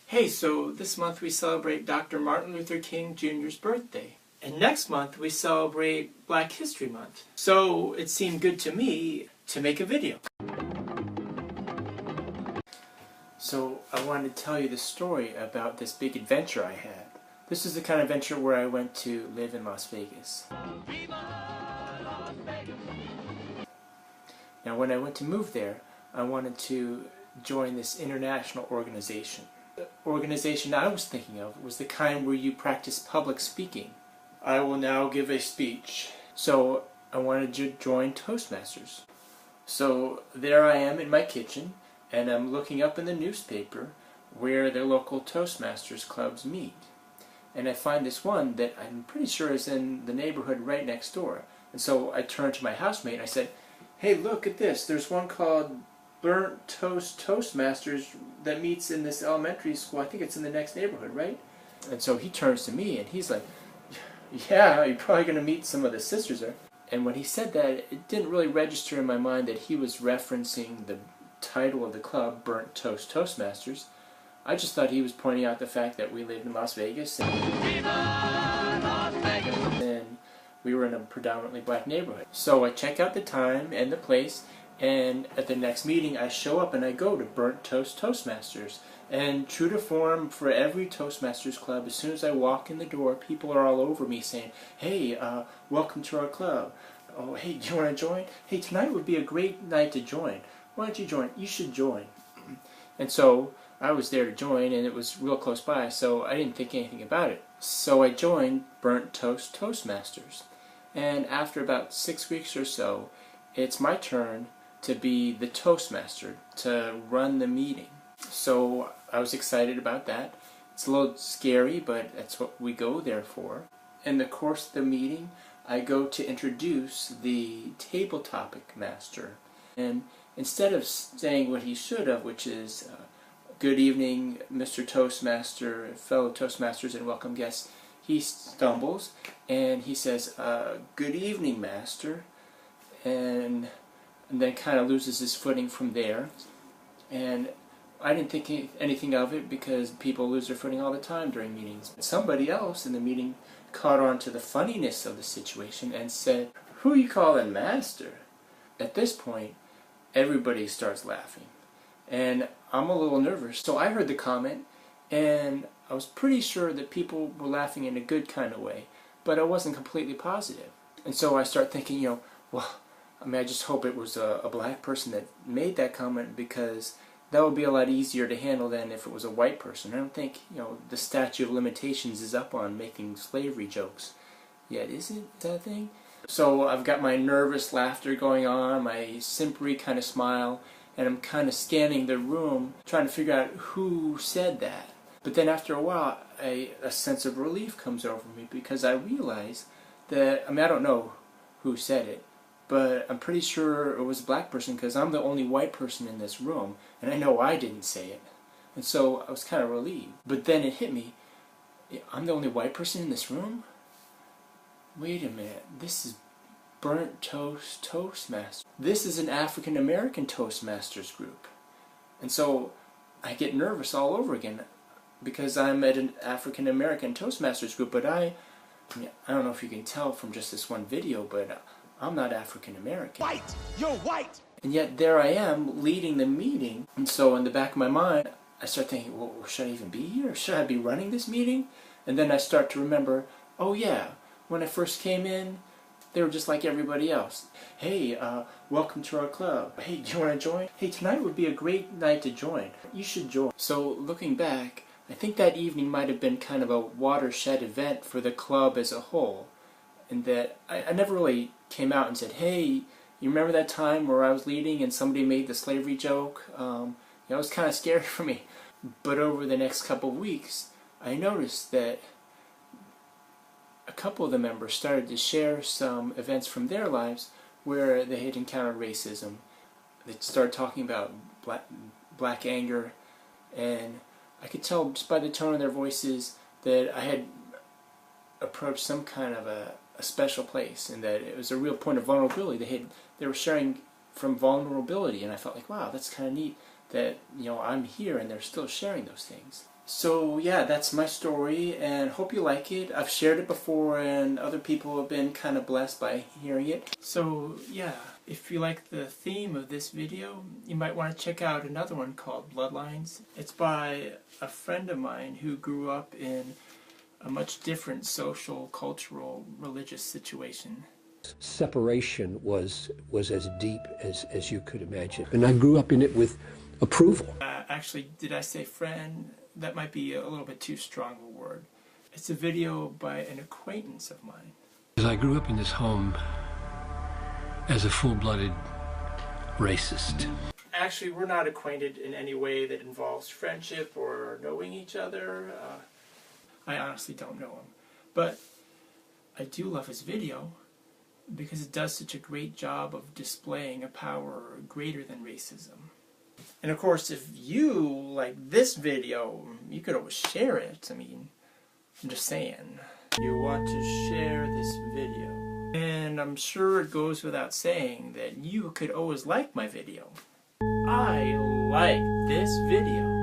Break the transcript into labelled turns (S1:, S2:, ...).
S1: Hey, so this month we celebrate Dr. Martin Luther King Jr.'s birthday. And next month we celebrate Black History Month. So it seemed good to me to make a video. So I wanted to tell you the story about this big adventure I had. This is the kind of adventure where I went to live in Las Vegas. Now when I went to move there, I wanted to join this international organization. The organization I was thinking of was the kind where you practice public speaking. I will now give a speech. So I wanted to join Toastmasters. So there I am in my kitchen, and I'm looking up in the newspaper where the local Toastmasters clubs meet. And I find this one that I'm pretty sure is in the neighborhood right next door. And so I turned to my housemate and I said, "Hey, look at this. There's one called Burnt Toast Toastmasters that meets in this elementary school. I think it's in the next neighborhood, right?" And so he turns to me and he's like, "Yeah, you're probably going to meet some of the sisters there." And when he said that, it didn't really register in my mind that he was referencing the title of the club, Burnt Toast Toastmasters. I just thought he was pointing out the fact that we lived in Las Vegas and we were in a predominantly black neighborhood. So I check out the time and the place, and at the next meeting I show up and I go to Burnt Toast Toastmasters. And true to form, for every Toastmasters club, as soon as I walk in the door, people are all over me saying, "Hey, welcome to our club. Oh, hey, do you want to join? Hey, tonight would be a great night to join. Why don't you join? You should join." And so I was there to join, and it was real close by, so I didn't think anything about it. So I joined Burnt Toast Toastmasters. And after about 6 weeks or so, it's my turn to be the Toastmaster, to run the meeting. So I was excited about that. It's a little scary, but that's what we go there for. In the course of the meeting, I go to introduce the table topic master. And instead of saying what he should have, which is, "Good evening, Mr. Toastmaster, fellow Toastmasters, and welcome guests," he stumbles and he says, "Good evening, Master," and then kind of loses his footing from there. And I didn't think anything of it because people lose their footing all the time during meetings. Somebody else in the meeting caught on to the funniness of the situation and said, "Who you calling Master?" At this point, everybody starts laughing. And I'm a little nervous, so I heard the comment, and I was pretty sure that people were laughing in a good kind of way, but I wasn't completely positive. And so I start thinking, I just hope it was a black person that made that comment, because that would be a lot easier to handle than if it was a white person. I don't think, the statute of limitations is up on making slavery jokes yet, is it, that thing? So I've got my nervous laughter going on, my simpery kind of smile, and I'm kind of scanning the room, trying to figure out who said that. But then after a while, a sense of relief comes over me, because I realize that, I don't know who said it, but I'm pretty sure it was a black person, because I'm the only white person in this room, and I know I didn't say it. And so I was kind of relieved. But then it hit me, I'm the only white person in this room? Wait a minute, this is Burnt Toast Toastmasters. This is an African American Toastmasters group. And so I get nervous all over again, because I'm at an African American Toastmasters group, but I don't know if you can tell from just this one video, but I'm not African American.
S2: White! You're white!
S1: And yet there I am leading the meeting. And so in the back of my mind, I start thinking, well, should I even be here? Should I be running this meeting? And then I start to remember, oh yeah, when I first came in, they were just like everybody else. "Hey, welcome to our club. Hey, do you want to join? Hey, tonight would be a great night to join. You should join." So looking back, I think that evening might have been kind of a watershed event for the club as a whole. And that I never really came out and said, "Hey, you remember that time where I was leading and somebody made the slavery joke?" It was kind of scary for me. But over the next couple of weeks, I noticed that a couple of the members started to share some events from their lives where they had encountered racism. They started talking about black anger, and I could tell just by the tone of their voices that I had approached some kind of a special place, and that it was a real point of vulnerability. They were sharing from vulnerability, and I felt like, wow, that's kind of neat that, you know, I'm here and they're still sharing those things. So yeah, that's my story, and hope you like it. I've shared it before and other people have been kind of blessed by hearing it. So yeah, if you like the theme of this video, you might want to check out another one called Bloodlines. It's by a friend of mine who grew up in a much different social, cultural, religious situation.
S2: Separation was as deep as you could imagine. And I grew up in it with approval.
S1: Actually, did I say friend? That might be a little bit too strong of a word. It's a video by an acquaintance of mine.
S2: I grew up in this home as a full-blooded racist.
S1: Actually, we're not acquainted in any way that involves friendship or knowing each other. I honestly don't know him. But I do love his video because it does such a great job of displaying a power greater than racism. And of course, if you like this video, you could always share it. I mean, I'm just saying. You want to share this video. And I'm sure it goes without saying that you could always like my video. I like this video.